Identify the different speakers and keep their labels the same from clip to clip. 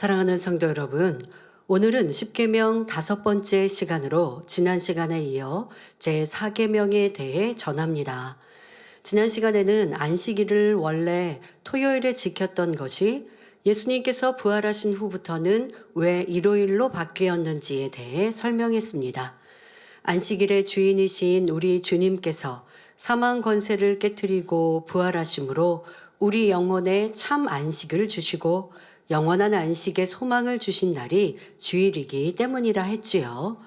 Speaker 1: 사랑하는 성도 여러분, 오늘은 십계명 5번째 시간으로 지난 시간에 이어 제4계명에 대해 전합니다. 지난 시간에는 안식일을 원래 토요일에 지켰던 것이 예수님께서 부활하신 후부터는 왜 일요일로 바뀌었는지에 대해 설명했습니다. 안식일의 주인이신 우리 주님께서 사망 권세를 깨뜨리고 부활하심으로 우리 영혼에 참 안식을 주시고 영원한 안식의 소망을 주신 날이 주일이기 때문이라 했지요.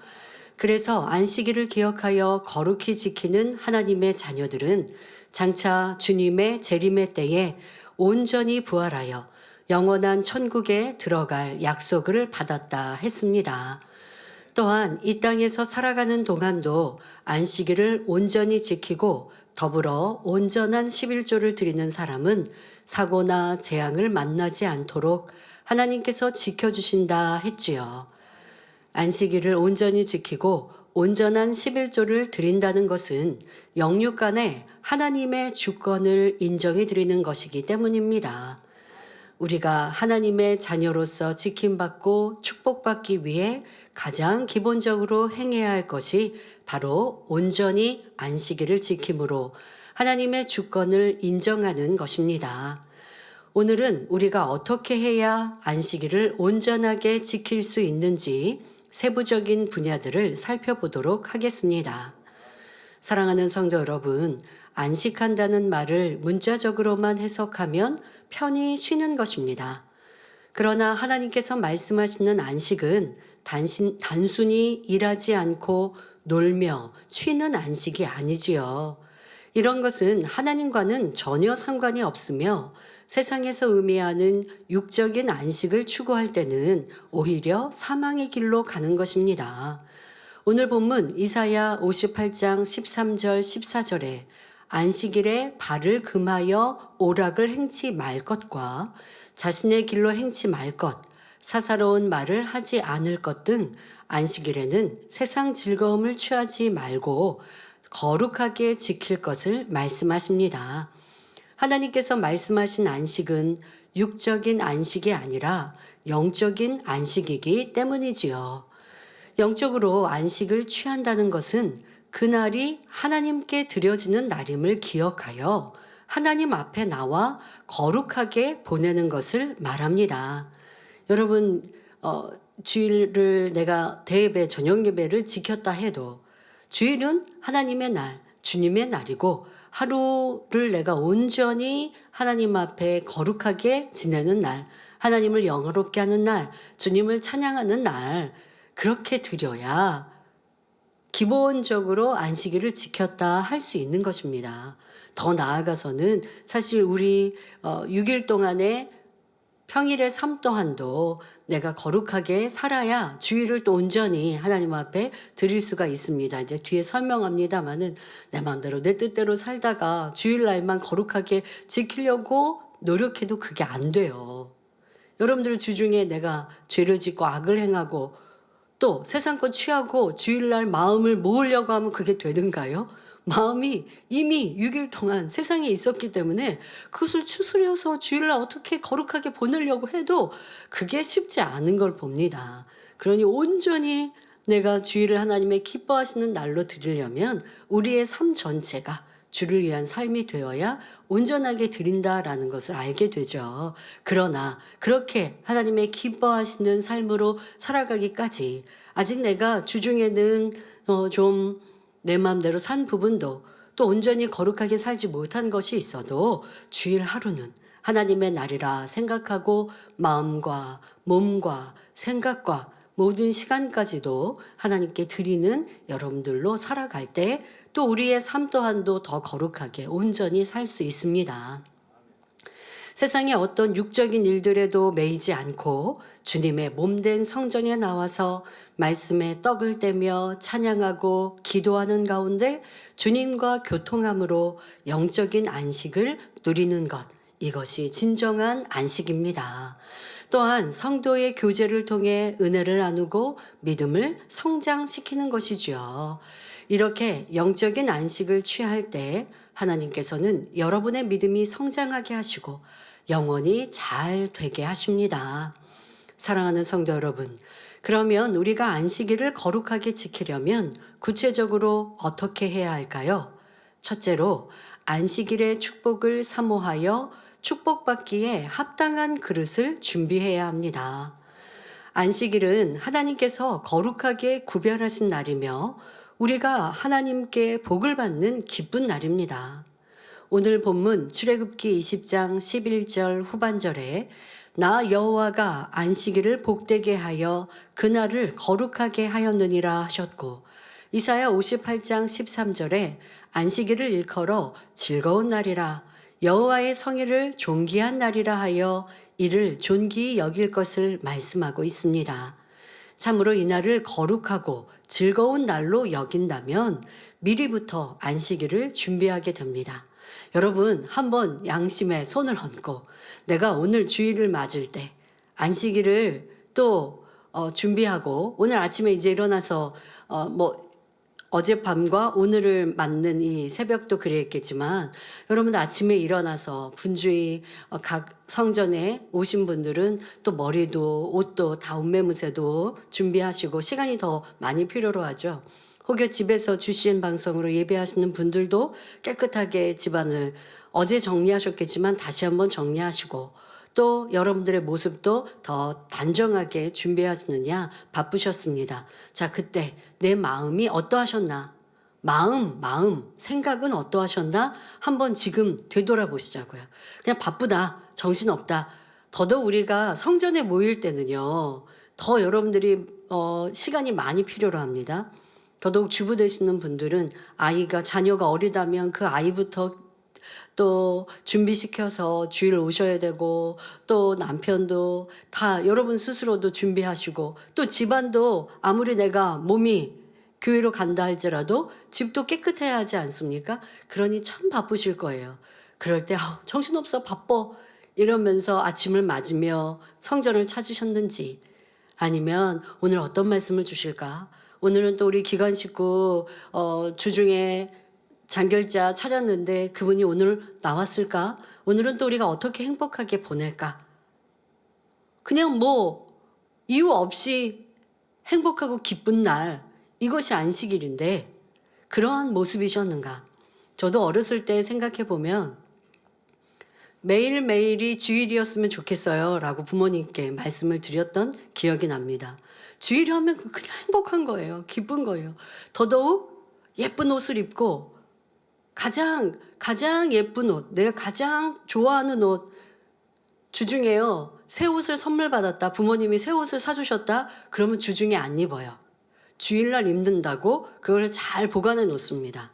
Speaker 1: 그래서 안식일을 기억하여 거룩히 지키는 하나님의 자녀들은 장차 주님의 재림의 때에 온전히 부활하여 영원한 천국에 들어갈 약속을 받았다 했습니다. 또한 이 땅에서 살아가는 동안도 안식일을 온전히 지키고 더불어 온전한 11조를 드리는 사람은 사고나 재앙을 만나지 않도록 하나님께서 지켜주신다 했지요. 안식일을 온전히 지키고 온전한 11조를 드린다는 것은 영육 간에 하나님의 주권을 인정해 드리는 것이기 때문입니다. 우리가 하나님의 자녀로서 지킴받고 축복받기 위해 가장 기본적으로 행해야 할 것이 바로 온전히 안식일을 지킴으로 하나님의 주권을 인정하는 것입니다. 오늘은 우리가 어떻게 해야 안식일을 온전하게 지킬 수 있는지 세부적인 분야들을 살펴보도록 하겠습니다. 사랑하는 성도 여러분, 안식한다는 말을 문자적으로만 해석하면 편히 쉬는 것입니다. 그러나 하나님께서 말씀하시는 안식은 단순히 일하지 않고 놀며 쉬는 안식이 아니지요. 이런 것은 하나님과는 전혀 상관이 없으며 세상에서 의미하는 육적인 안식을 추구할 때는 오히려 사망의 길로 가는 것입니다. 오늘 본문 이사야 58장 13절 14절에 안식일에 발을 금하여 오락을 행치 말 것과 자신의 길로 행치 말 것, 사사로운 말을 하지 않을 것 등 안식일에는 세상 즐거움을 취하지 말고 거룩하게 지킬 것을 말씀하십니다. 하나님께서 말씀하신 안식은 육적인 안식이 아니라 영적인 안식이기 때문이지요. 영적으로 안식을 취한다는 것은 그날이 하나님께 드려지는 날임을 기억하여 하나님 앞에 나와 거룩하게 보내는 것을 말합니다. 여러분, 주일을 내가 대예배, 저녁예배를 지켰다 해도 주일은 하나님의 날, 주님의 날이고 하루를 내가 온전히 하나님 앞에 거룩하게 지내는 날, 하나님을 영화롭게 하는 날, 주님을 찬양하는 날, 그렇게 드려야 기본적으로 안식일을 지켰다 할 수 있는 것입니다. 더 나아가서는 사실 우리 6일 동안의 평일의 삶 또한도 내가 거룩하게 살아야 주일을 또 온전히 하나님 앞에 드릴 수가 있습니다. 이제 뒤에 설명합니다마는 내 마음대로 내 뜻대로 살다가 주일날만 거룩하게 지키려고 노력해도 그게 안 돼요. 여러분들 주중에 내가 죄를 짓고 악을 행하고 또 세상 것 취하고 주일날 마음을 모으려고 하면 그게 되는가요? 마음이 이미 6일 동안 세상에 있었기 때문에 그것을 추스려서 주일날 어떻게 거룩하게 보내려고 해도 그게 쉽지 않은 걸 봅니다. 그러니 온전히 내가 주일을 하나님의 기뻐하시는 날로 드리려면 우리의 삶 전체가 주를 위한 삶이 되어야 온전하게 드린다라는 것을 알게 되죠. 그러나 그렇게 하나님의 기뻐하시는 삶으로 살아가기까지 아직 내가 주중에는 좀 내 마음대로 산 부분도 또 온전히 거룩하게 살지 못한 것이 있어도 주일 하루는 하나님의 날이라 생각하고 마음과 몸과 생각과 모든 시간까지도 하나님께 드리는 여러분들로 살아갈 때 또 우리의 삶 또한도 더 거룩하게 온전히 살 수 있습니다. 세상의 어떤 육적인 일들에도 매이지 않고 주님의 몸된 성전에 나와서 말씀에 떡을 떼며 찬양하고 기도하는 가운데 주님과 교통함으로 영적인 안식을 누리는 것, 이것이 진정한 안식입니다. 또한 성도의 교제를 통해 은혜를 나누고 믿음을 성장시키는 것이지요. 이렇게 영적인 안식을 취할 때 하나님께서는 여러분의 믿음이 성장하게 하시고 영원히 잘 되게 하십니다. 사랑하는 성도 여러분, 그러면 우리가 안식일을 거룩하게 지키려면 구체적으로 어떻게 해야 할까요? 첫째로 안식일의 축복을 사모하여 축복받기에 합당한 그릇을 준비해야 합니다. 안식일은 하나님께서 거룩하게 구별하신 날이며 우리가 하나님께 복을 받는 기쁜 날입니다. 오늘 본문 출애굽기 20장 11절 후반절에 나 여호와가 안식일을 복되게 하여 그날을 거룩하게 하였느니라 하셨고, 이사야 58장 13절에 안식일을 일컬어 즐거운 날이라 여호와의 성일을 존귀한 날이라 하여 이를 존귀히 여길 것을 말씀하고 있습니다. 참으로 이 날을 거룩하고 즐거운 날로 여긴다면 미리부터 안식일을 준비하게 됩니다. 여러분, 한번 양심에 손을 얹고 내가 오늘 주일을 맞을 때 안식일을 또 준비하고 오늘 아침에 이제 일어나서 어젯밤과 오늘을 맞는 이 새벽도 그랬겠지만, 여러분 아침에 일어나서 분주히 각 성전에 오신 분들은 또 머리도 옷도 다 옷매무새도 준비하시고 시간이 더 많이 필요로 하죠. 혹여 집에서 주신 방송으로 예배하시는 분들도 깨끗하게 집안을 어제 정리하셨겠지만 다시 한번 정리하시고, 또 여러분들의 모습도 더 단정하게 준비하시느냐 바쁘셨습니다. 자, 그때 내 마음이 어떠하셨나? 마음, 생각은 어떠하셨나? 한번 지금 되돌아보시자고요. 그냥 바쁘다, 정신없다. 더더욱 우리가 성전에 모일 때는요, 더 여러분들이 시간이 많이 필요로 합니다. 더더욱 주부 되시는 분들은 자녀가 어리다면 그 아이부터 또 준비시켜서 주일 오셔야 되고, 또 남편도 다 여러분 스스로도 준비하시고, 또 집안도 아무리 내가 몸이 교회로 간다 할지라도 집도 깨끗해야 하지 않습니까? 그러니 참 바쁘실 거예요. 그럴 때 정신없어, 바빠 이러면서 아침을 맞으며 성전을 찾으셨는지, 아니면 오늘 어떤 말씀을 주실까? 오늘은 또 우리 기관 식구 주중에 장결자 찾았는데 그분이 오늘 나왔을까? 오늘은 또 우리가 어떻게 행복하게 보낼까? 그냥 이유 없이 행복하고 기쁜 날, 이것이 안식일인데 그러한 모습이셨는가? 저도 어렸을 때 생각해 보면 매일매일이 주일이었으면 좋겠어요 라고 부모님께 말씀을 드렸던 기억이 납니다. 주일 하면 그냥 행복한 거예요. 기쁜 거예요. 더더욱 예쁜 옷을 입고 가장 예쁜 옷, 내가 가장 좋아하는 옷, 주중에요, 새 옷을 선물 받았다, 부모님이 새 옷을 사주셨다, 그러면 주중에 안 입어요. 주일날 입는다고 그걸 잘 보관해 놓습니다.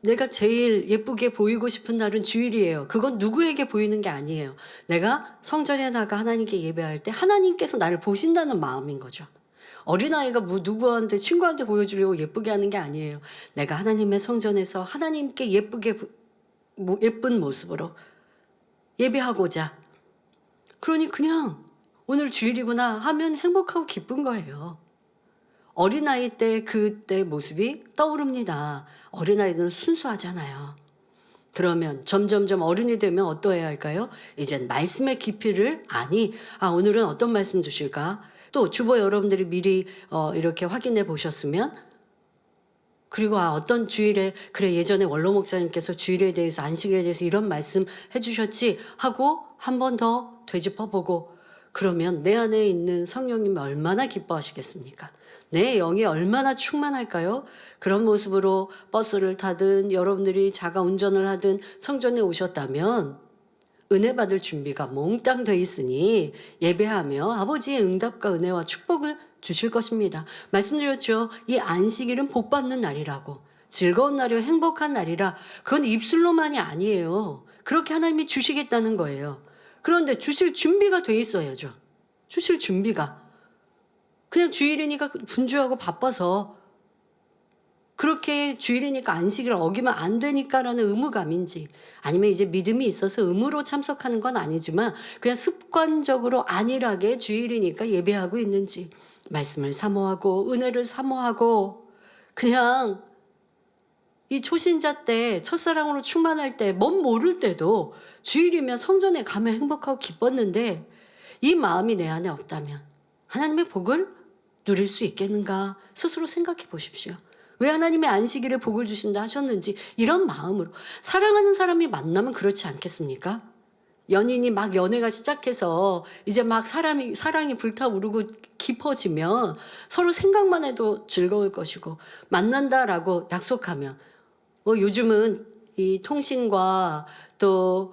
Speaker 1: 내가 제일 예쁘게 보이고 싶은 날은 주일이에요. 그건 누구에게 보이는 게 아니에요. 내가 성전에 나가 하나님께 예배할 때 하나님께서 나를 보신다는 마음인 거죠. 어린아이가 누구한테 친구한테 보여주려고 예쁘게 하는 게 아니에요. 내가 하나님의 성전에서 하나님께 예쁜 모습으로 예배하고자. 그러니 그냥 오늘 주일이구나 하면 행복하고 기쁜 거예요. 어린아이 때 그때 모습이 떠오릅니다. 어린아이들은 순수하잖아요. 그러면 점점점 어른이 되면 어떠해야 할까요? 이젠 말씀의 깊이를 오늘은 어떤 말씀 주실까? 또 주보 여러분들이 미리 이렇게 확인해 보셨으면, 그리고 어떤 주일에 그래 예전에 원로 목사님께서 주일에 대해서 안식일에 대해서 이런 말씀 해주셨지 하고 한 번 더 되짚어보고, 그러면 내 안에 있는 성령님이 얼마나 기뻐하시겠습니까? 내 영이 얼마나 충만할까요? 그런 모습으로 버스를 타든 여러분들이 자가 운전을 하든 성전에 오셨다면 은혜 받을 준비가 몽땅 돼 있으니 예배하며 아버지의 응답과 은혜와 축복을 주실 것입니다. 말씀드렸죠. 이 안식일은 복 받는 날이라고, 즐거운 날이요 행복한 날이라. 그건 입술로만이 아니에요. 그렇게 하나님이 주시겠다는 거예요. 그런데 주실 준비가 돼 있어야죠. 주실 준비가. 그냥 주일이니까 분주하고 바빠서 그렇게 주일이니까 안식일을 어기면 안 되니까라는 의무감인지, 아니면 이제 믿음이 있어서 의무로 참석하는 건 아니지만 그냥 습관적으로 안일하게 주일이니까 예배하고 있는지, 말씀을 사모하고 은혜를 사모하고 그냥 이 초신자 때 첫사랑으로 충만할 때, 모를 때도 주일이면 성전에 가면 행복하고 기뻤는데, 이 마음이 내 안에 없다면 하나님의 복을 누릴 수 있겠는가 스스로 생각해 보십시오. 왜 하나님의 안식일에 복을 주신다 하셨는지 이런 마음으로 사랑하는 사람이 만나면 그렇지 않겠습니까? 연인이 막 연애가 시작해서 이제 막 사랑이 불타오르고 깊어지면 서로 생각만 해도 즐거울 것이고 만난다라고 약속하면 뭐 요즘은 이 통신과 또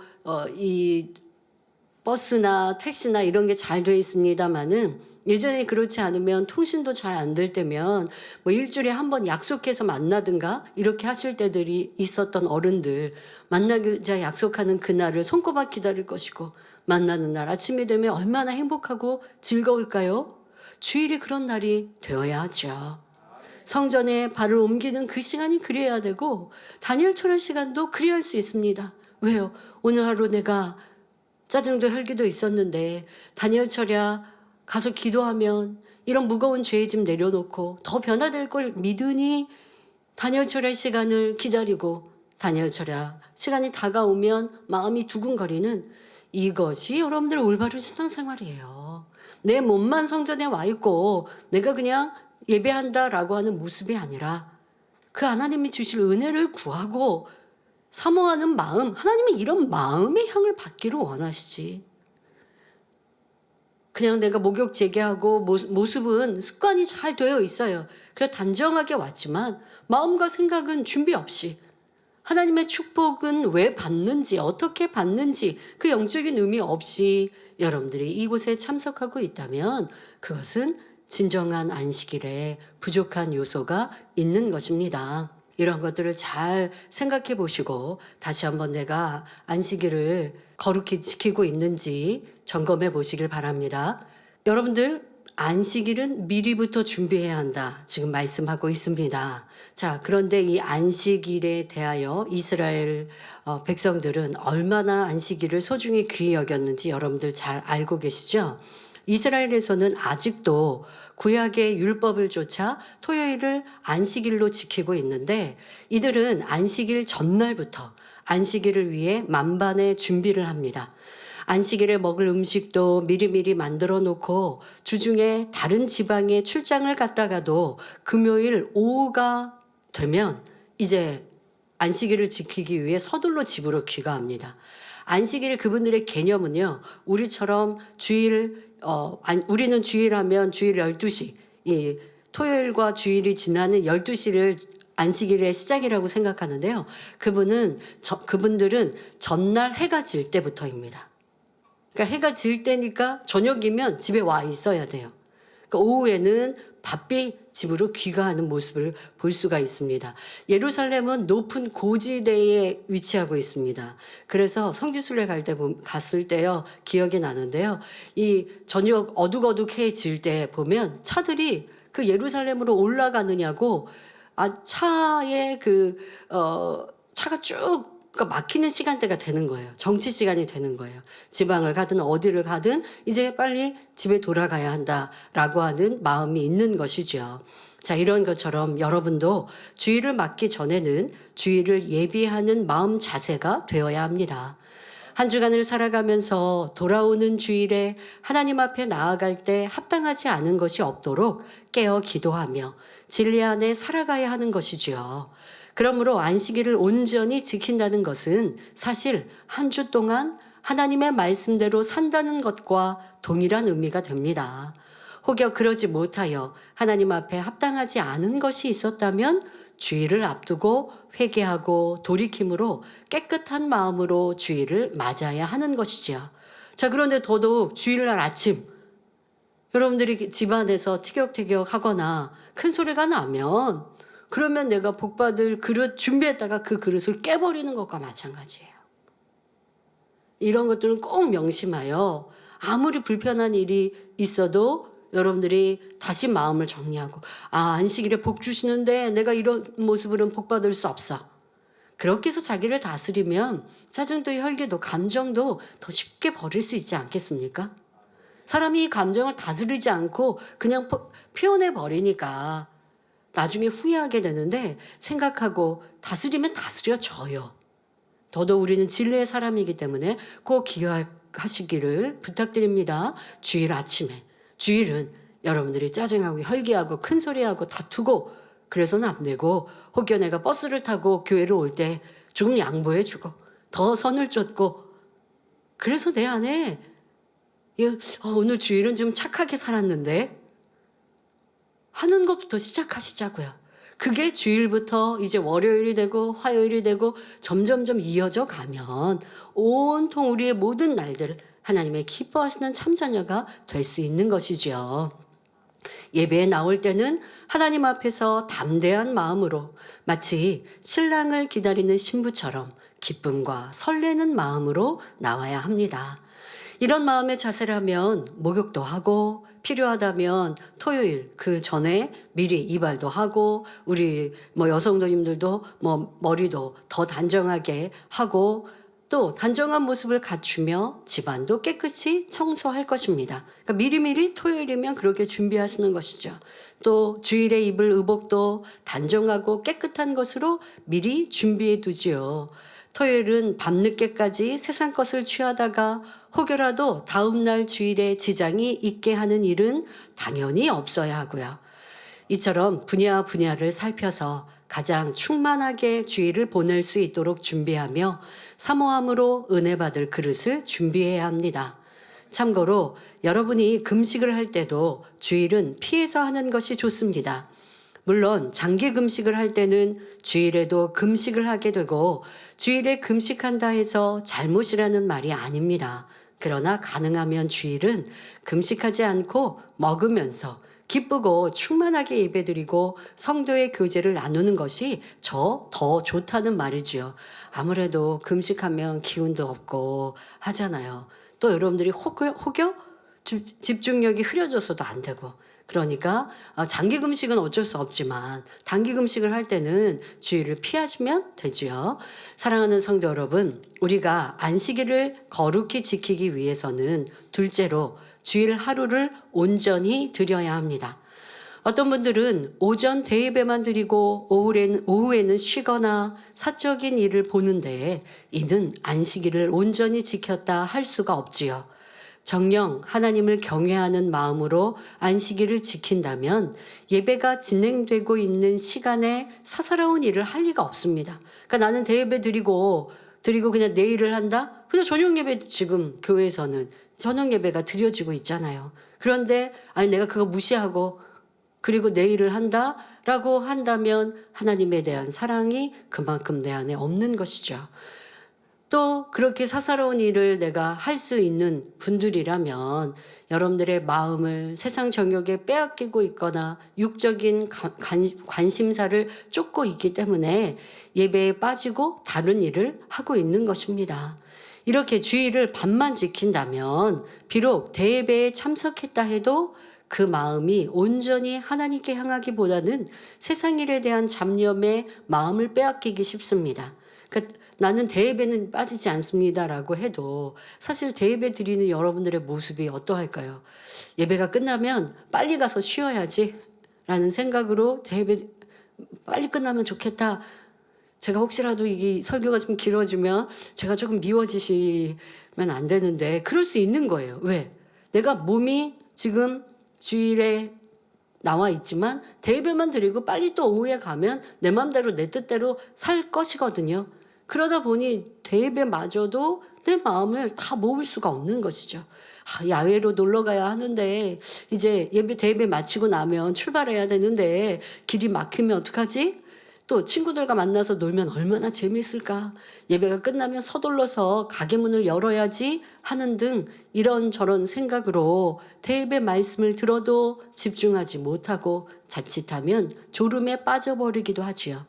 Speaker 1: 이 버스나 택시나 이런 게 잘 돼 있습니다마는 예전에 그렇지 않으면 통신도 잘 안 될 때면 뭐 일주일에 한 번 약속해서 만나든가 이렇게 하실 때들이 있었던 어른들 만나기자 약속하는 그날을 손꼽아 기다릴 것이고 만나는 날 아침이 되면 얼마나 행복하고 즐거울까요? 주일이 그런 날이 되어야 하죠. 성전에 발을 옮기는 그 시간이 그래야 되고 다니엘 철학 시간도 그래야 할 수 있습니다. 왜요? 오늘 하루 내가 짜증도 혈기도 있었는데 다니엘 철야 가서 기도하면 이런 무거운 죄의 짐 내려놓고 더 변화될 걸 믿으니 다니엘 철야 시간을 기다리고 다니엘 철야 시간이 다가오면 마음이 두근거리는 이것이 여러분들의 올바른 신앙생활이에요. 내 몸만 성전에 와 있고 내가 그냥 예배한다라고 하는 모습이 아니라 그 하나님이 주실 은혜를 구하고 사모하는 마음, 하나님은 이런 마음의 향을 받기를 원하시지. 그냥 내가 목욕 재개하고 모습은 습관이 잘 되어 있어요. 그래 단정하게 왔지만 마음과 생각은 준비 없이 하나님의 축복은 왜 받는지 어떻게 받는지 그 영적인 의미 없이 여러분들이 이곳에 참석하고 있다면 그것은 진정한 안식일에 부족한 요소가 있는 것입니다. 이런 것들을 잘 생각해 보시고 다시 한번 내가 안식일을 거룩히 지키고 있는지 점검해 보시길 바랍니다. 여러분들 안식일은 미리부터 준비해야 한다. 지금 말씀하고 있습니다. 자, 그런데 이 안식일에 대하여 이스라엘 백성들은 얼마나 안식일을 소중히 귀히 여겼는지 여러분들 잘 알고 계시죠? 이스라엘에서는 아직도 구약의 율법을 쫓아 토요일을 안식일로 지키고 있는데 이들은 안식일 전날부터 안식일을 위해 만반의 준비를 합니다. 안식일에 먹을 음식도 미리미리 만들어 놓고 주중에 다른 지방에 출장을 갔다가도 금요일 오후가 되면 이제 안식일을 지키기 위해 서둘러 집으로 귀가합니다. 안식일 그분들의 개념은요. 우리처럼 우리는 주일하면 주일 12시, 이 토요일과 주일이 지나는 12시를 안식일의 시작이라고 생각하는데요. 그분들은 전날 해가 질 때부터입니다. 그러니까 해가 질 때니까 저녁이면 집에 와 있어야 돼요. 그러니까 오후에는 바삐 집으로 귀가하는 모습을 볼 수가 있습니다. 예루살렘은 높은 고지대에 위치하고 있습니다. 그래서 성지순례 갔을 때요 기억이 나는데요. 이 저녁 어둑어둑해질 때 보면 차들이 그 예루살렘으로 올라가느냐고 차에 차가 쭉 그러니까 막히는 시간대가 되는 거예요. 정치 시간이 되는 거예요. 지방을 가든 어디를 가든 이제 빨리 집에 돌아가야 한다라고 하는 마음이 있는 것이죠. 자, 이런 것처럼 여러분도 주일을 맞기 전에는 주일을 예비하는 마음 자세가 되어야 합니다. 한 주간을 살아가면서 돌아오는 주일에 하나님 앞에 나아갈 때 합당하지 않은 것이 없도록 깨어 기도하며 진리 안에 살아가야 하는 것이지요. 그러므로 안식일을 온전히 지킨다는 것은 사실 한 주 동안 하나님의 말씀대로 산다는 것과 동일한 의미가 됩니다. 혹여 그러지 못하여 하나님 앞에 합당하지 않은 것이 있었다면 주일을 앞두고 회개하고 돌이킴으로 깨끗한 마음으로 주일을 맞아야 하는 것이지요. 자, 그런데 더더욱 주일날 아침 여러분들이 집안에서 티격태격 하거나 큰 소리가 나면 그러면 내가 복받을 그릇 준비했다가 그 그릇을 깨버리는 것과 마찬가지예요. 이런 것들은 꼭 명심하여 아무리 불편한 일이 있어도 여러분들이 다시 마음을 정리하고 안식일에 복 주시는데 내가 이런 모습으로는 복 받을 수 없어. 그렇게 해서 자기를 다스리면 짜증도 혈기도 감정도 더 쉽게 버릴 수 있지 않겠습니까? 사람이 감정을 다스리지 않고 그냥 표현해 버리니까 나중에 후회하게 되는데 생각하고 다스리면 다스려져요. 더더욱 우리는 진리의 사람이기 때문에 꼭 기억하시기를 부탁드립니다. 주일 아침에. 주일은 여러분들이 짜증하고 혈기하고 큰소리하고 다투고 그래서는 안 되고, 혹여 내가 버스를 타고 교회를 올 때 조금 양보해 주고 더 선을 쫓고, 그래서 내 안에 오늘 주일은 좀 착하게 살았는데 하는 것부터 시작하시자고요. 그게 주일부터 이제 월요일이 되고 화요일이 되고 점점점 이어져 가면 온통 우리의 모든 날들 하나님의 기뻐하시는 참자녀가 될 수 있는 것이지요. 예배에 나올 때는 하나님 앞에서 담대한 마음으로 마치 신랑을 기다리는 신부처럼 기쁨과 설레는 마음으로 나와야 합니다. 이런 마음의 자세라면 목욕도 하고 필요하다면 토요일 그 전에 미리 이발도 하고, 우리 여성도님들도 머리도 더 단정하게 하고 또 단정한 모습을 갖추며 집안도 깨끗이 청소할 것입니다. 그러니까 미리미리 토요일이면 그렇게 준비하시는 것이죠. 또 주일에 입을 의복도 단정하고 깨끗한 것으로 미리 준비해 두지요. 토요일은 밤늦게까지 세상 것을 취하다가 혹여라도 다음날 주일에 지장이 있게 하는 일은 당연히 없어야 하고요. 이처럼 분야 분야를 살펴서 가장 충만하게 주일을 보낼 수 있도록 준비하며 사모함으로 은혜 받을 그릇을 준비해야 합니다. 참고로 여러분이 금식을 할 때도 주일은 피해서 하는 것이 좋습니다. 물론 장기 금식을 할 때는 주일에도 금식을 하게 되고, 주일에 금식한다 해서 잘못이라는 말이 아닙니다. 그러나 가능하면 주일은 금식하지 않고 먹으면서 기쁘고 충만하게 예배드리고 성도의 교제를 나누는 것이 더 좋다는 말이지요. 아무래도 금식하면 기운도 없고 하잖아요. 또 여러분들이 혹여 집중력이 흐려져서도 안 되고, 그러니까 장기 금식은 어쩔 수 없지만 단기 금식을 할 때는 주일을 피하시면 되지요. 사랑하는 성도 여러분, 우리가 안식일을 거룩히 지키기 위해서는 둘째로 주일 하루를 온전히 드려야 합니다. 어떤 분들은 오전 대예배만 드리고 오후에는 쉬거나 사적인 일을 보는데 이는 안식일을 온전히 지켰다 할 수가 없지요. 정녕 하나님을 경외하는 마음으로 안식일을 지킨다면 예배가 진행되고 있는 시간에 사사로운 일을 할 리가 없습니다. 그러니까 나는 대예배 드리고 그냥 내일을 한다? 그냥 저녁 예배, 지금 교회에서는 저녁 예배가 드려지고 있잖아요. 그런데 내가 그거 무시하고 그리고 내일을 한다라고 한다면 하나님에 대한 사랑이 그만큼 내 안에 없는 것이죠. 또 그렇게 사사로운 일을 내가 할 수 있는 분들이라면 여러분들의 마음을 세상 정욕에 빼앗기고 있거나 육적인 관심사를 쫓고 있기 때문에 예배에 빠지고 다른 일을 하고 있는 것입니다. 이렇게 주일을 밤만 지킨다면 비록 대예배에 참석했다 해도 그 마음이 온전히 하나님께 향하기보다는 세상 일에 대한 잡념에 마음을 빼앗기기 쉽습니다. 그러니까 나는 대예배는 빠지지 않습니다라고 해도 사실 대예배 드리는 여러분들의 모습이 어떠할까요? 예배가 끝나면 빨리 가서 쉬어야지 라는 생각으로 대예배 빨리 끝나면 좋겠다. 제가 혹시라도 이게 설교가 좀 길어지면 제가 조금 미워지시면 안 되는데 그럴 수 있는 거예요. 왜? 내가 몸이 지금 주일에 나와 있지만 대예배만 드리고 빨리 또 오후에 가면 내 맘대로 내 뜻대로 살 것이거든요. 그러다 보니 대예배마저도 내 마음을 다 모을 수가 없는 것이죠. 야외로 놀러 가야 하는데 이제 대예배 마치고 나면 출발해야 되는데 길이 막히면 어떡하지? 또 친구들과 만나서 놀면 얼마나 재미있을까? 예배가 끝나면 서둘러서 가게 문을 열어야지 하는 등 이런저런 생각으로 대예배 말씀을 들어도 집중하지 못하고 자칫하면 졸음에 빠져버리기도 하지요.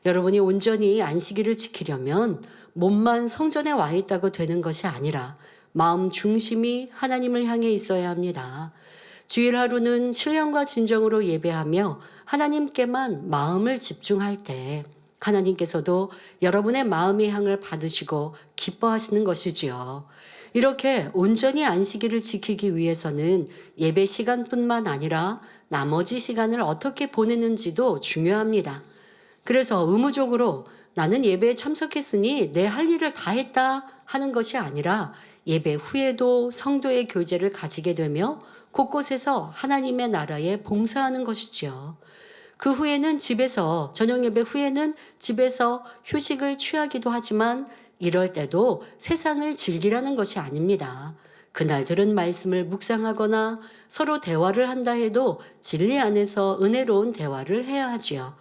Speaker 1: 여러분이 온전히 안식일을 지키려면 몸만 성전에 와 있다고 되는 것이 아니라 마음 중심이 하나님을 향해 있어야 합니다. 주일 하루는 신령과 진정으로 예배하며 하나님께만 마음을 집중할 때 하나님께서도 여러분의 마음의 향을 받으시고 기뻐하시는 것이지요. 이렇게 온전히 안식일을 지키기 위해서는 예배 시간뿐만 아니라 나머지 시간을 어떻게 보내는지도 중요합니다. 그래서 의무적으로 나는 예배에 참석했으니 내 할 일을 다 했다 하는 것이 아니라 예배 후에도 성도의 교제를 가지게 되며 곳곳에서 하나님의 나라에 봉사하는 것이지요. 그 후에는 저녁 예배 후에는 집에서 휴식을 취하기도 하지만 이럴 때도 세상을 즐기라는 것이 아닙니다. 그날 들은 말씀을 묵상하거나 서로 대화를 한다 해도 진리 안에서 은혜로운 대화를 해야 하지요.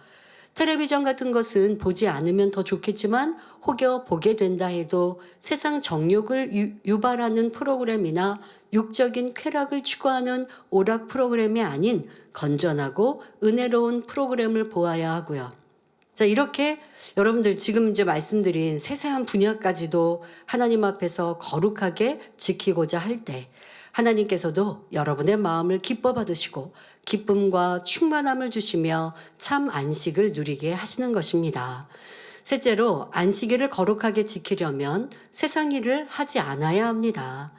Speaker 1: 텔레비전 같은 것은 보지 않으면 더 좋겠지만 혹여 보게 된다 해도 세상 정욕을 유발하는 프로그램이나 육적인 쾌락을 추구하는 오락 프로그램이 아닌 건전하고 은혜로운 프로그램을 보아야 하고요. 자, 이렇게 여러분들 지금 이제 말씀드린 세세한 분야까지도 하나님 앞에서 거룩하게 지키고자 할 때 하나님께서도 여러분의 마음을 기뻐 받으시고 기쁨과 충만함을 주시며 참 안식을 누리게 하시는 것입니다. 셋째로 안식일을 거룩하게 지키려면 세상 일을 하지 않아야 합니다.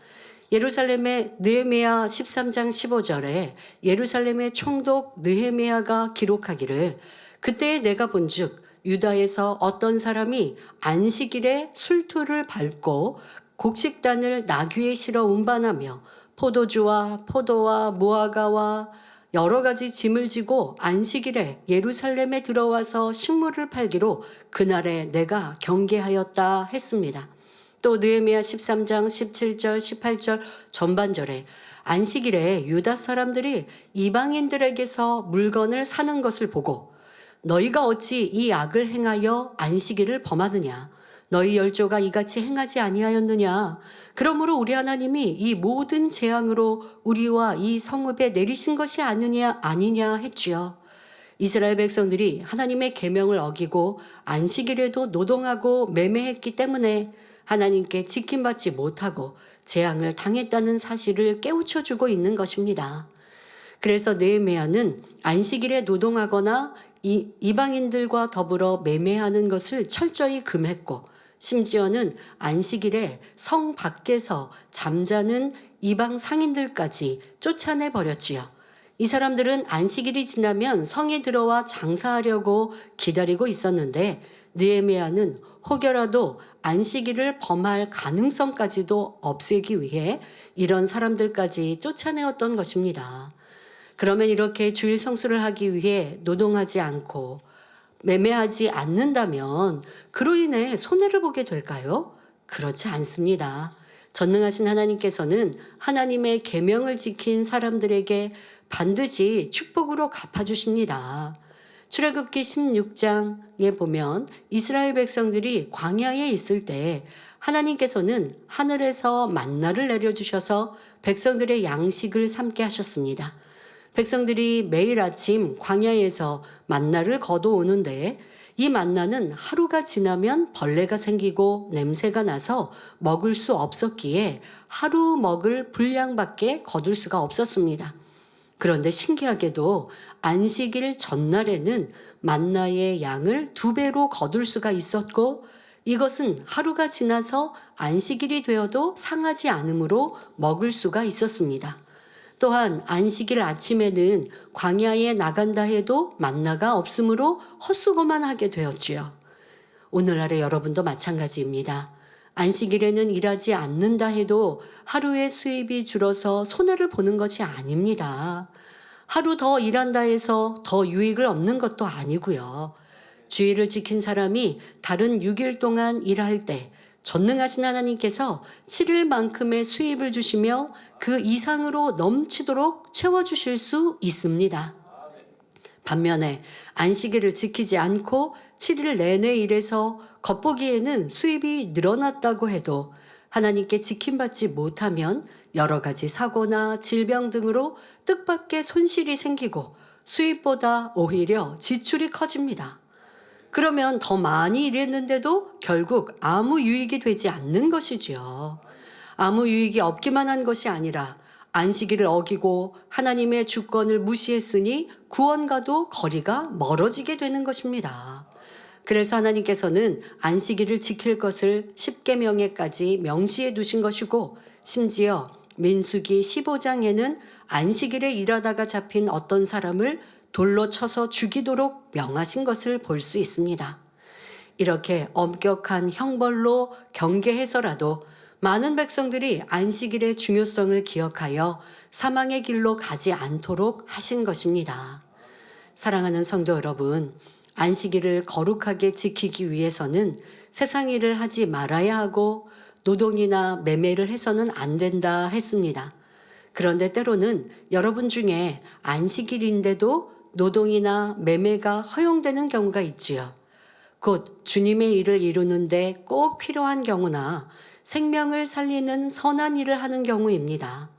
Speaker 1: 예루살렘의 느헤미야 13장 15절에 예루살렘의 총독 느헤미야가 기록하기를 그때에 내가 본즉 유다에서 어떤 사람이 안식일에 술투를 밟고 곡식단을 나귀에 실어 운반하며 포도주와 포도와 무화과와 여러 가지 짐을 지고 안식일에 예루살렘에 들어와서 식물을 팔기로 그날에 내가 경계하였다 했습니다. 또 느헤미야 13장 17절 18절 전반절에 안식일에 유다 사람들이 이방인들에게서 물건을 사는 것을 보고 너희가 어찌 이 악을 행하여 안식일을 범하느냐 너희 열조가 이같이 행하지 아니하였느냐 그러므로 우리 하나님이 이 모든 재앙으로 우리와 이 성읍에 내리신 것이 아니냐 했지요. 이스라엘 백성들이 하나님의 계명을 어기고 안식일에도 노동하고 매매했기 때문에 하나님께 지킴받지 못하고 재앙을 당했다는 사실을 깨우쳐주고 있는 것입니다. 그래서 느헤미야는 안식일에 노동하거나 이방인들과 더불어 매매하는 것을 철저히 금했고 심지어는 안식일에 성 밖에서 잠자는 이방 상인들까지 쫓아내 버렸지요. 이 사람들은 안식일이 지나면 성에 들어와 장사하려고 기다리고 있었는데 느헤미야는 혹여라도 안식일을 범할 가능성까지도 없애기 위해 이런 사람들까지 쫓아내었던 것입니다. 그러면 이렇게 주일 성수를 하기 위해 노동하지 않고 매매하지 않는다면 그로 인해 손해를 보게 될까요? 그렇지 않습니다. 전능하신 하나님께서는 하나님의 계명을 지킨 사람들에게 반드시 축복으로 갚아주십니다. 출애굽기 16장에 보면 이스라엘 백성들이 광야에 있을 때 하나님께서는 하늘에서 만나를 내려주셔서 백성들의 양식을 삼게 하셨습니다. 백성들이 매일 아침 광야에서 만나를 거두오는데 이 만나는 하루가 지나면 벌레가 생기고 냄새가 나서 먹을 수 없었기에 하루 먹을 분량밖에 거둘 수가 없었습니다. 그런데 신기하게도 안식일 전날에는 만나의 양을 2배로 거둘 수가 있었고 이것은 하루가 지나서 안식일이 되어도 상하지 않으므로 먹을 수가 있었습니다. 또한 안식일 아침에는 광야에 나간다 해도 만나가 없으므로 헛수고만 하게 되었지요. 오늘날의 여러분도 마찬가지입니다. 안식일에는 일하지 않는다 해도 하루의 수입이 줄어서 손해를 보는 것이 아닙니다. 하루 더 일한다 해서 더 유익을 얻는 것도 아니고요. 주일을 지킨 사람이 다른 6일 동안 일할 때 전능하신 하나님께서 7일만큼의 수입을 주시며 그 이상으로 넘치도록 채워주실 수 있습니다. 반면에 안식일을 지키지 않고 7일 내내 일해서 겉보기에는 수입이 늘어났다고 해도 하나님께 지킴받지 못하면 여러 가지 사고나 질병 등으로 뜻밖의 손실이 생기고 수입보다 오히려 지출이 커집니다. 그러면 더 많이 일했는데도 결국 아무 유익이 되지 않는 것이지요. 아무 유익이 없기만 한 것이 아니라 안식일을 어기고 하나님의 주권을 무시했으니 구원과도 거리가 멀어지게 되는 것입니다. 그래서 하나님께서는 안식일을 지킬 것을 십계명에까지 명시해 두신 것이고 심지어 민수기 15장에는 안식일에 일하다가 잡힌 어떤 사람을 돌로 쳐서 죽이도록 명하신 것을 볼 수 있습니다. 이렇게 엄격한 형벌로 경계해서라도 많은 백성들이 안식일의 중요성을 기억하여 사망의 길로 가지 않도록 하신 것입니다. 사랑하는 성도 여러분, 안식일을 거룩하게 지키기 위해서는 세상 일을 하지 말아야 하고 노동이나 매매를 해서는 안 된다 했습니다. 그런데 때로는 여러분 중에 안식일인데도 노동이나 매매가 허용되는 경우가 있지요. 곧 주님의 일을 이루는데 꼭 필요한 경우나 생명을 살리는 선한 일을 하는 경우입니다.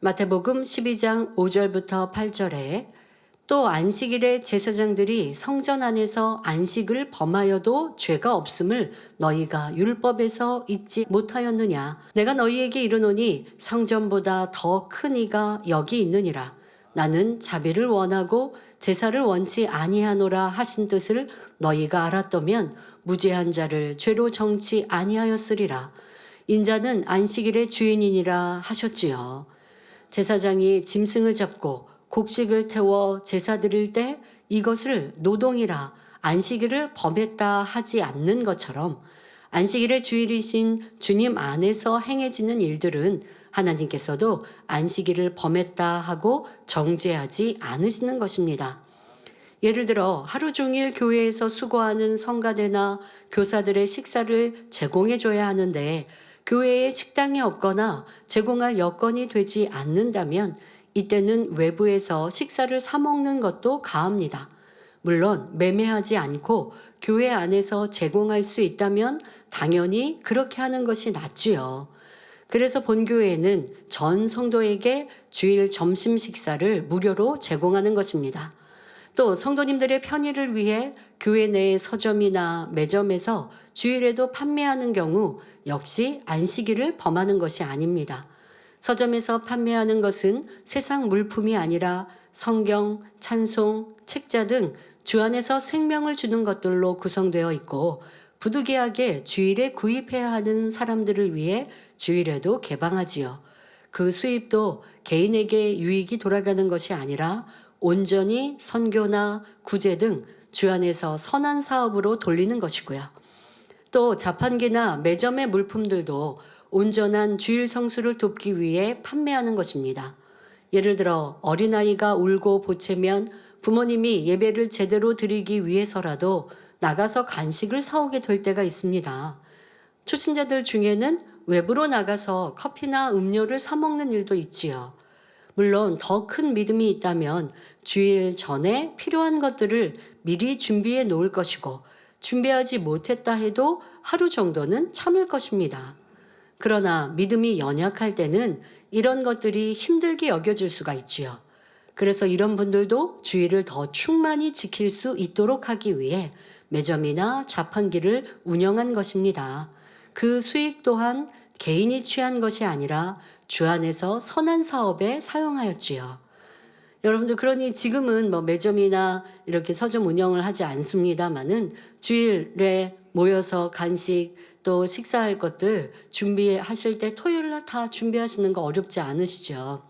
Speaker 1: 마태복음 12장 5절부터 8절에 또 안식일에 제사장들이 성전 안에서 안식을 범하여도 죄가 없음을 너희가 율법에서 읽지 못하였느냐. 내가 너희에게 이르노니 성전보다 더 큰 이가 여기 있느니라. 나는 자비를 원하고 제사를 원치 아니하노라 하신 뜻을 너희가 알았더면 무죄한 자를 죄로 정치 아니하였으리라. 인자는 안식일의 주인이니라 하셨지요. 제사장이 짐승을 잡고 곡식을 태워 제사 드릴 때 이것을 노동이라 안식일을 범했다 하지 않는 것처럼 안식일의 주일이신 주님 안에서 행해지는 일들은 하나님께서도 안식일을 범했다 하고 정죄하지 않으시는 것입니다. 예를 들어 하루 종일 교회에서 수고하는 성가대나 교사들의 식사를 제공해 줘야 하는데 교회에 식당이 없거나 제공할 여건이 되지 않는다면 이때는 외부에서 식사를 사 먹는 것도 가합니다. 물론 매매하지 않고 교회 안에서 제공할 수 있다면 당연히 그렇게 하는 것이 낫지요. 그래서 본교회는 전 성도에게 주일 점심 식사를 무료로 제공하는 것입니다. 또 성도님들의 편의를 위해 교회 내 서점이나 매점에서 주일에도 판매하는 경우 역시 안식일을 범하는 것이 아닙니다. 서점에서 판매하는 것은 세상 물품이 아니라 성경, 찬송, 책자 등 주 안에서 생명을 주는 것들로 구성되어 있고 부득이하게 주일에 구입해야 하는 사람들을 위해 주일에도 개방하지요. 그 수입도 개인에게 유익이 돌아가는 것이 아니라 온전히 선교나 구제 등 주 안에서 선한 사업으로 돌리는 것이고요. 또 자판기나 매점의 물품들도 온전한 주일 성수를 돕기 위해 판매하는 것입니다. 예를 들어 어린아이가 울고 보채면 부모님이 예배를 제대로 드리기 위해서라도 나가서 간식을 사오게 될 때가 있습니다. 초신자들 중에는 외부로 나가서 커피나 음료를 사 먹는 일도 있지요. 물론 더 큰 믿음이 있다면 주일 전에 필요한 것들을 미리 준비해 놓을 것이고 준비하지 못했다 해도 하루 정도는 참을 것입니다. 그러나 믿음이 연약할 때는 이런 것들이 힘들게 여겨질 수가 있지요. 그래서 이런 분들도 주일을 더 충만히 지킬 수 있도록 하기 위해 매점이나 자판기를 운영한 것입니다. 그 수익 또한 개인이 취한 것이 아니라 주 안에서 선한 사업에 사용하였지요. 여러분들 그러니 지금은 뭐 매점이나 이렇게 서점 운영을 하지 않습니다마는 주일에 모여서 간식 또 식사할 것들 준비하실 때 토요일 날 다 준비하시는 거 어렵지 않으시죠?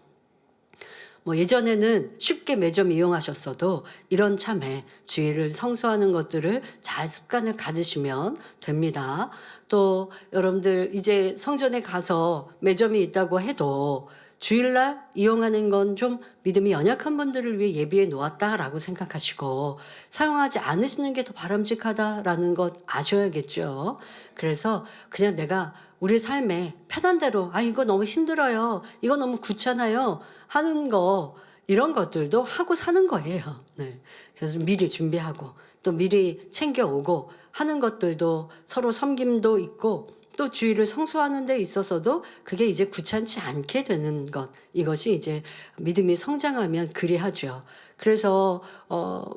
Speaker 1: 뭐 예전에는 쉽게 매점 이용하셨어도 이런 참에 주일을 성수하는 것들을 잘 습관을 가지시면 됩니다. 또 여러분들 이제 성전에 가서 매점이 있다고 해도 주일날 이용하는 건 좀 믿음이 연약한 분들을 위해 예비해 놓았다라고 생각하시고 사용하지 않으시는 게 더 바람직하다라는 것 아셔야겠죠. 그래서 그냥 내가 우리 삶에 편한 대로 이거 너무 힘들어요. 이거 너무 귀찮아요. 하는 거 이런 것들도 하고 사는 거예요. 네. 그래서 미리 준비하고 또 미리 챙겨오고 하는 것들도 서로 섬김도 있고 또 주일을 성수하는 데 있어서도 그게 이제 귀찮지 않게 되는 것. 이것이 이제 믿음이 성장하면 그리하죠. 그래서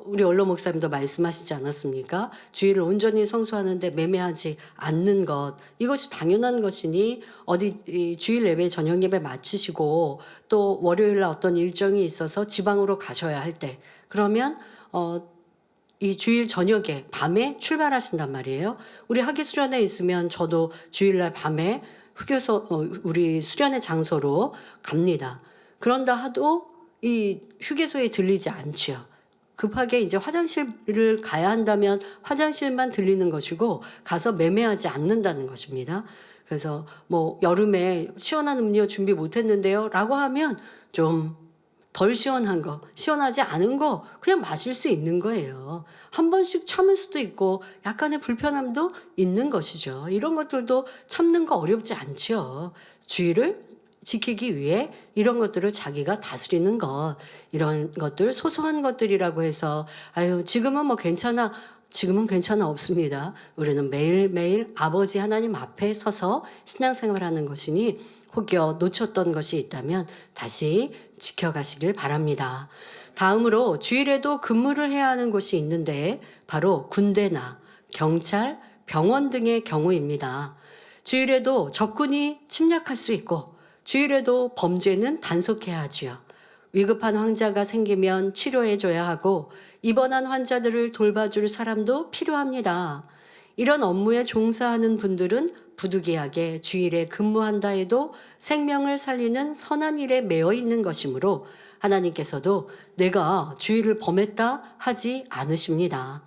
Speaker 1: 우리 원로 목사님도 말씀하시지 않았습니까? 주일을 온전히 성수하는데 매매하지 않는 것. 이것이 당연한 것이니 어디 주일 예배 저녁 예배 마치시고 또 월요일 날 어떤 일정이 있어서 지방으로 가셔야 할 때 그러면 이 주일 저녁에 밤에 출발하신단 말이에요. 우리 학예 수련회 있으면 저도 주일날 밤에 휴게소 우리 수련회 장소로 갑니다. 그런다 하도 이 휴게소에 들리지 않지요. 급하게 이제 화장실을 가야 한다면 화장실만 들리는 것이고 가서 매매하지 않는다는 것입니다. 그래서 뭐 여름에 시원한 음료 준비 못 했는데요 라고 하면 좀 덜 시원한 거, 시원하지 않은 거 그냥 마실 수 있는 거예요. 한 번씩 참을 수도 있고 약간의 불편함도 있는 것이죠. 이런 것들도 참는 거 어렵지 않죠. 주의를 지키기 위해 이런 것들을 자기가 다스리는 것, 이런 것들 소소한 것들이라고 해서 아유 지금은 뭐 괜찮아. 지금은 괜찮아 없습니다. 우리는 매일매일 아버지 하나님 앞에 서서 신앙생활하는 것이니 혹여 놓쳤던 것이 있다면 다시 지켜가시길 바랍니다. 다음으로 주일에도 근무를 해야 하는 곳이 있는데 바로 군대나 경찰, 병원 등의 경우입니다. 주일에도 적군이 침략할 수 있고 주일에도 범죄는 단속해야 하지요. 위급한 환자가 생기면 치료해줘야 하고 입원한 환자들을 돌봐줄 사람도 필요합니다. 이런 업무에 종사하는 분들은 부득이하게 주일에 근무한다 해도 생명을 살리는 선한 일에 매여 있는 것이므로 하나님께서도 내가 주일을 범했다 하지 않으십니다.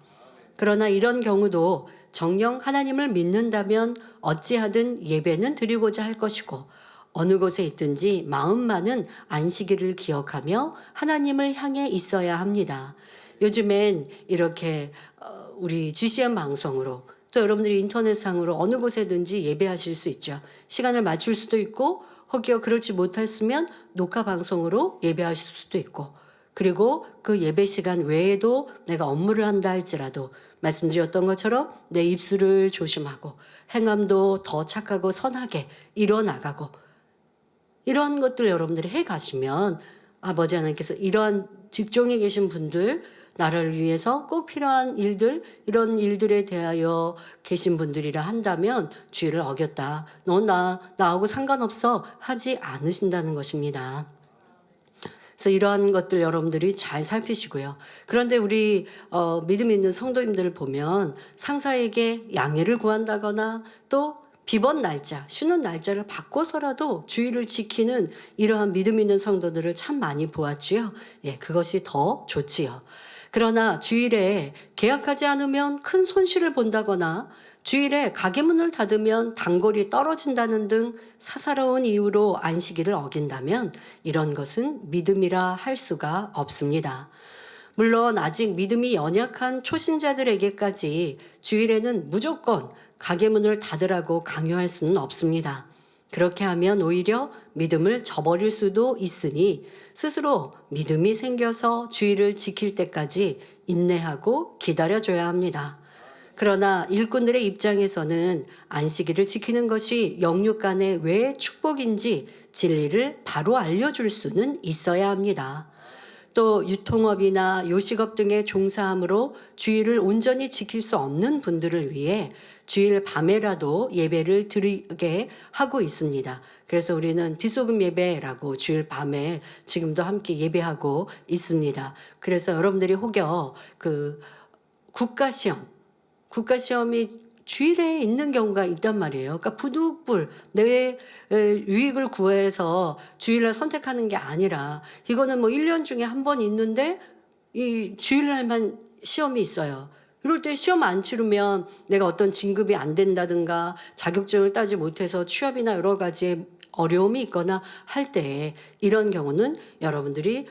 Speaker 1: 그러나 이런 경우도 정녕 하나님을 믿는다면 어찌하든 예배는 드리고자 할 것이고 어느 곳에 있든지 마음만은 안식일을 기억하며 하나님을 향해 있어야 합니다. 요즘엔 이렇게 우리 GCN 방송으로 또 여러분들이 인터넷상으로 어느 곳에든지 예배하실 수 있죠. 시간을 맞출 수도 있고 혹여 그렇지 못했으면 녹화 방송으로 예배하실 수도 있고 그리고 그 예배 시간 외에도 내가 업무를 한다 할지라도 말씀드렸던 것처럼 내 입술을 조심하고 행함도 더 착하고 선하게 이뤄나가고 이러한 것들 여러분들이 해가시면 아버지 하나님께서 이러한 직종에 계신 분들 나라를 위해서 꼭 필요한 일들 이런 일들에 대하여 계신 분들이라 한다면 주의를 어겼다. 너 나하고 상관없어 하지 않으신다는 것입니다. 그래서 이러한 것들 여러분들이 잘 살피시고요. 그런데 우리 믿음 있는 성도님들을 보면 상사에게 양해를 구한다거나 또 비번 날짜, 쉬는 날짜를 바꿔서라도 주의를 지키는 이러한 믿음 있는 성도들을 참 많이 보았지요. 예, 그것이 더 좋지요. 그러나 주일에 계약하지 않으면 큰 손실을 본다거나 주일에 가게 문을 닫으면 단골이 떨어진다는 등 사사로운 이유로 안식일을 어긴다면 이런 것은 믿음이라 할 수가 없습니다. 물론 아직 믿음이 연약한 초신자들에게까지 주일에는 무조건 가게 문을 닫으라고 강요할 수는 없습니다. 그렇게 하면 오히려 믿음을 저버릴 수도 있으니 스스로 믿음이 생겨서 주의를 지킬 때까지 인내하고 기다려줘야 합니다. 그러나 일꾼들의 입장에서는 안식일을 지키는 것이 영육 간의 왜 축복인지 진리를 바로 알려줄 수는 있어야 합니다. 또 유통업이나 요식업 등의 종사함으로 주일을 온전히 지킬 수 없는 분들을 위해 주일 밤에라도 예배를 드리게 하고 있습니다. 그래서 우리는 비소금 예배라고 주일 밤에 지금도 함께 예배하고 있습니다. 그래서 여러분들이 혹여 그 국가시험이 주일에 있는 경우가 있단 말이에요. 그러니까 부득불 내 유익을 구해서 주일날 선택하는 게 아니라 이거는 뭐 1년 중에 한 번 있는데 이 주일날만 시험이 있어요. 이럴 때 시험 안 치르면 내가 어떤 진급이 안 된다든가 자격증을 따지 못해서 취업이나 여러 가지 어려움이 있거나 할 때 이런 경우는 여러분들이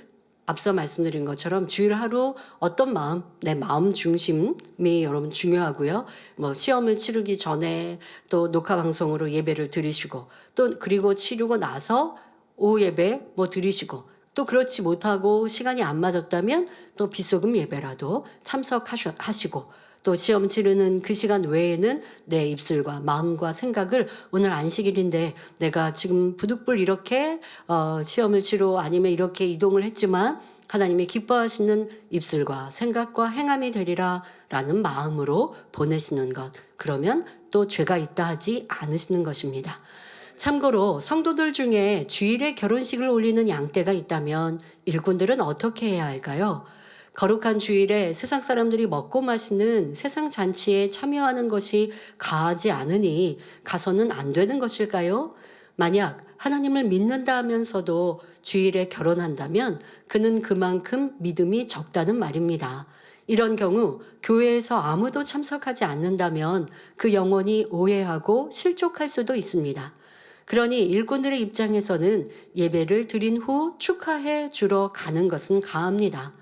Speaker 1: 앞서 말씀드린 것처럼 주일 하루 어떤 마음, 내 마음 중심이 여러분 중요하고요. 뭐 시험을 치르기 전에 또 녹화 방송으로 예배를 드리시고 또 그리고 치르고 나서 오후 예배 뭐 드리시고 또 그렇지 못하고 시간이 안 맞았다면 또 비소금 예배라도 참석하시고 또 시험 치르는 그 시간 외에는 내 입술과 마음과 생각을 오늘 안식일인데 내가 지금 부득불 이렇게 시험을 치러 아니면 이렇게 이동을 했지만 하나님이 기뻐하시는 입술과 생각과 행함이 되리라 라는 마음으로 보내시는 것. 그러면 또 죄가 있다 하지 않으시는 것입니다. 참고로 성도들 중에 주일에 결혼식을 올리는 양떼가 있다면 일꾼들은 어떻게 해야 할까요? 거룩한 주일에 세상 사람들이 먹고 마시는 세상 잔치에 참여하는 것이 가하지 않으니 가서는 안 되는 것일까요? 만약 하나님을 믿는다 하면서도 주일에 결혼한다면 그는 그만큼 믿음이 적다는 말입니다. 이런 경우 교회에서 아무도 참석하지 않는다면 그 영혼이 오해하고 실족할 수도 있습니다. 그러니 일꾼들의 입장에서는 예배를 드린 후 축하해 주러 가는 것은 가합니다.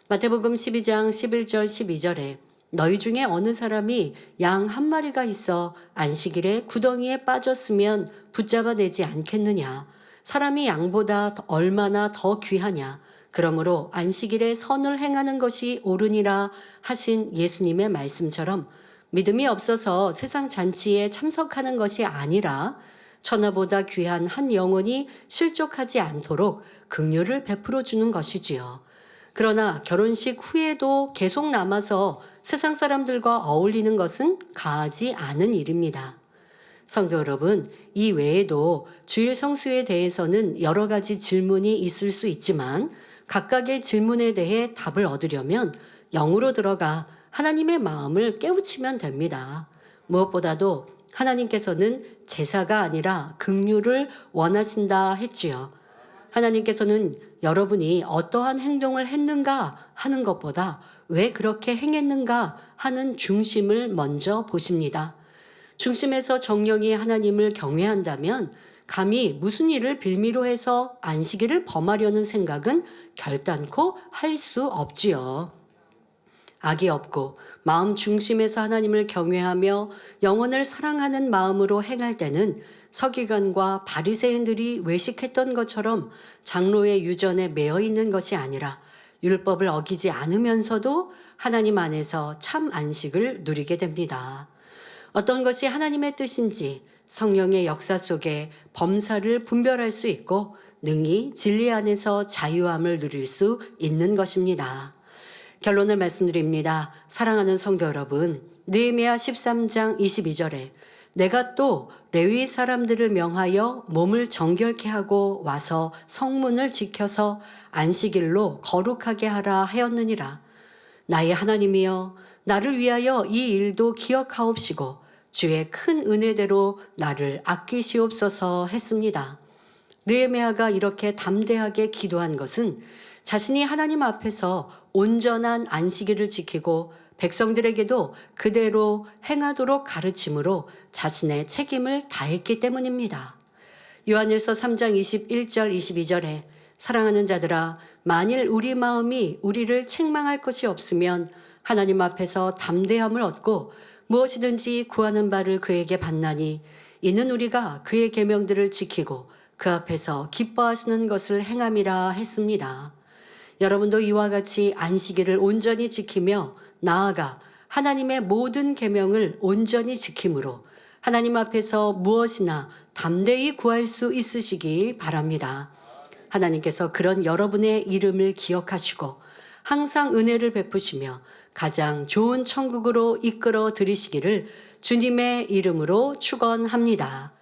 Speaker 1: 마태복음 12장 11절 12절에 너희 중에 어느 사람이 양 한 마리가 있어 안식일에 구덩이에 빠졌으면 붙잡아내지 않겠느냐. 사람이 양보다 얼마나 더 귀하냐. 그러므로 안식일에 선을 행하는 것이 옳으니라 하신 예수님의 말씀처럼 믿음이 없어서 세상 잔치에 참석하는 것이 아니라 천하보다 귀한 한 영혼이 실족하지 않도록 긍휼을 베풀어 주는 것이지요. 그러나 결혼식 후에도 계속 남아서 세상 사람들과 어울리는 것은 가하지 않은 일입니다. 성도 여러분, 이 외에도 주일 성수에 대해서는 여러 가지 질문이 있을 수 있지만 각각의 질문에 대해 답을 얻으려면 영으로 들어가 하나님의 마음을 깨우치면 됩니다. 무엇보다도 하나님께서는 제사가 아니라 긍휼을 원하신다 했지요. 하나님께서는 여러분이 어떠한 행동을 했는가 하는 것보다 왜 그렇게 행했는가 하는 중심을 먼저 보십니다. 중심에서 정령이 하나님을 경외한다면 감히 무슨 일을 빌미로 해서 안식일을 범하려는 생각은 결단코 할 수 없지요. 악이 없고 마음 중심에서 하나님을 경외하며 영혼을 사랑하는 마음으로 행할 때는 서기관과 바리새인들이 외식했던 것처럼 장로의 유전에 매여 있는 것이 아니라 율법을 어기지 않으면서도 하나님 안에서 참 안식을 누리게 됩니다. 어떤 것이 하나님의 뜻인지 성령의 역사 속에 범사를 분별할 수 있고 능히 진리 안에서 자유함을 누릴 수 있는 것입니다. 결론을 말씀드립니다. 사랑하는 성도 여러분, 느헤미야 13장 22절에 내가 또 레위 사람들을 명하여 몸을 정결케 하고 와서 성문을 지켜서 안식일로 거룩하게 하라 하였느니라. 나의 하나님이여, 나를 위하여 이 일도 기억하옵시고 주의 큰 은혜대로 나를 아끼시옵소서 했습니다. 느헤미야가 이렇게 담대하게 기도한 것은 자신이 하나님 앞에서 온전한 안식일을 지키고 백성들에게도 그대로 행하도록 가르침으로 자신의 책임을 다했기 때문입니다. 요한일서 3장 21절 22절에 사랑하는 자들아, 만일 우리 마음이 우리를 책망할 것이 없으면 하나님 앞에서 담대함을 얻고 무엇이든지 구하는 바를 그에게 받나니 이는 우리가 그의 계명들을 지키고 그 앞에서 기뻐하시는 것을 행함이라 했습니다. 여러분도 이와 같이 안식일을 온전히 지키며 나아가 하나님의 모든 계명을 온전히 지킴으로 하나님 앞에서 무엇이나 담대히 구할 수 있으시기 바랍니다. 하나님께서 그런 여러분의 이름을 기억하시고 항상 은혜를 베푸시며 가장 좋은 천국으로 이끌어 들이시기를 주님의 이름으로 축원합니다.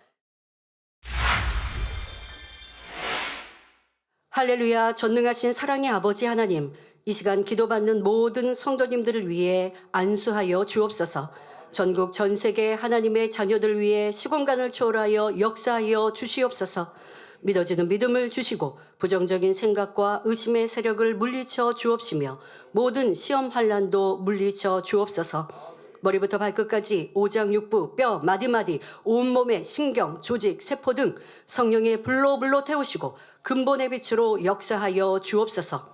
Speaker 1: 할렐루야. 전능하신 사랑의 아버지 하나님, 이 시간 기도받는 모든 성도님들을 위해 안수하여 주옵소서. 전국 전 세계 하나님의 자녀들 위해 시공간을 초월하여 역사하여 주시옵소서. 믿어지는 믿음을 주시고 부정적인 생각과 의심의 세력을 물리쳐 주옵시며 모든 시험 환난도 물리쳐 주옵소서. 머리부터 발끝까지 오장육부, 뼈, 마디마디, 온몸의 신경, 조직, 세포 등 성령의 불로 태우시고 근본의 빛으로 역사하여 주옵소서.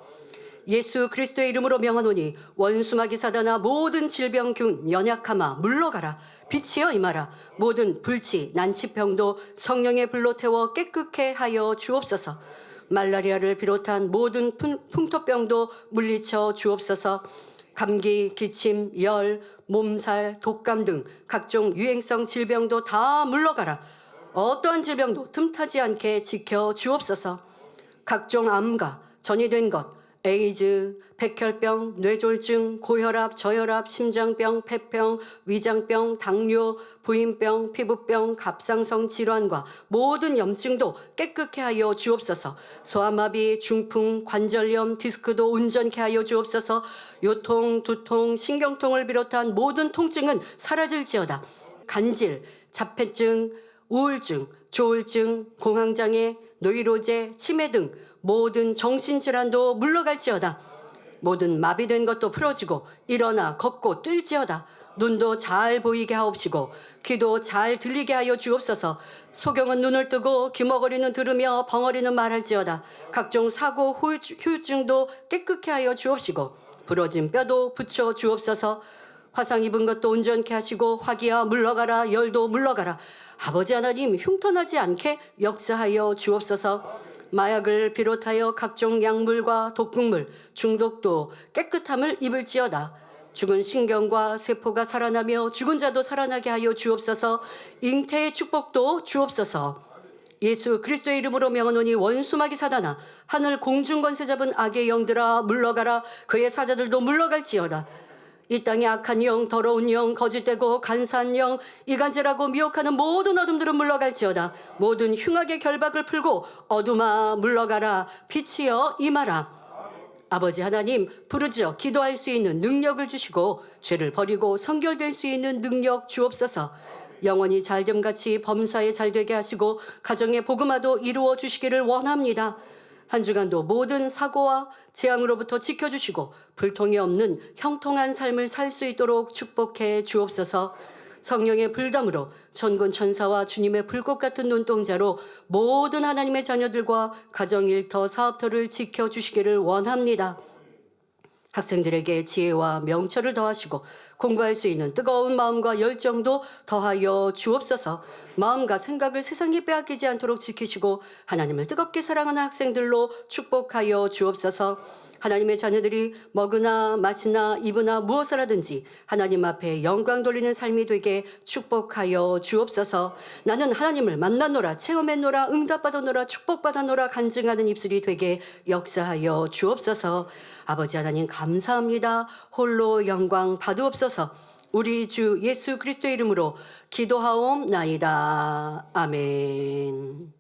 Speaker 1: 예수 그리스도의 이름으로 명하노니 원수마귀 사단아 모든 질병균 연약함아 물러가라. 빛이여 임하라. 모든 불치 난치병도 성령의 불로 태워 깨끗게 하여 주옵소서. 말라리아를 비롯한 모든 풍토병도 물리쳐 주옵소서. 감기, 기침, 열, 몸살, 독감 등 각종 유행성 질병도 다 물러가라. 어떠한 질병도 틈타지 않게 지켜 주옵소서. 각종 암과 전이된 것, 에이즈, 백혈병, 뇌졸중, 고혈압, 저혈압, 심장병, 폐병, 위장병, 당뇨, 부인병, 피부병, 갑상선 질환과 모든 염증도 깨끗게 하여 주옵소서. 소아마비, 중풍, 관절염, 디스크도 온전케 하여 주옵소서. 요통, 두통, 신경통을 비롯한 모든 통증은 사라질지어다. 간질, 자폐증, 우울증, 조울증, 공황장애, 노이로제, 치매 등 모든 정신질환도 물러갈지어다. 모든 마비된 것도 풀어지고 일어나 걷고 뛸지어다. 눈도 잘 보이게 하옵시고 귀도 잘 들리게 하여 주옵소서. 소경은 눈을 뜨고 귀머거리는 들으며 벙어리는 말할지어다. 각종 사고 후유증도 깨끗게 하여 주옵시고 부러진 뼈도 붙여 주옵소서. 화상 입은 것도 온전케 하시고 화기야 물러가라, 열도 물러가라. 아버지 하나님, 흉터나지 않게 역사하여 주옵소서. 마약을 비롯하여 각종 약물과 독극물, 중독도 깨끗함을 입을지어다. 죽은 신경과 세포가 살아나며 죽은 자도 살아나게 하여 주옵소서. 잉태의 축복도 주옵소서. 예수 그리스도의 이름으로 명하노니 원수마귀 사단아, 하늘 공중 권세 잡은 악의 영들아 물러가라. 그의 사자들도 물러갈지어다. 이 땅의 악한 영, 더러운 영, 거짓되고 간사한 영, 이간질하고 미혹하는 모든 어둠들은 물러갈지어다. 모든 흉악의 결박을 풀고 어둠아 물러가라. 빛이여 임하라. 아버지 하나님, 부르짖어 기도할 수 있는 능력을 주시고 죄를 버리고 성결될 수 있는 능력 주옵소서. 영원히 잘됨같이 범사에 잘되게 하시고 가정의 복음화도 이루어 주시기를 원합니다. 한 주간도 모든 사고와 재앙으로부터 지켜주시고 불통이 없는 형통한 삶을 살 수 있도록 축복해 주옵소서. 성령의 불담으로 천군 천사와 주님의 불꽃 같은 눈동자로 모든 하나님의 자녀들과 가정 일터 사업터를 지켜주시기를 원합니다. 학생들에게 지혜와 명철을 더하시고 공부할 수 있는 뜨거운 마음과 열정도 더하여 주옵소서. 마음과 생각을 세상에 빼앗기지 않도록 지키시고 하나님을 뜨겁게 사랑하는 학생들로 축복하여 주옵소서. 하나님의 자녀들이 먹으나 마시나 입으나 무엇을 하든지 하나님 앞에 영광 돌리는 삶이 되게 축복하여 주옵소서. 나는 하나님을 만나노라, 체험했노라, 응답받아노라, 축복받아노라 간증하는 입술이 되게 역사하여 주옵소서. 아버지 하나님 감사합니다. 홀로 영광 받으옵소서. 우리 주 예수 그리스도의 이름으로 기도하옵나이다. 아멘.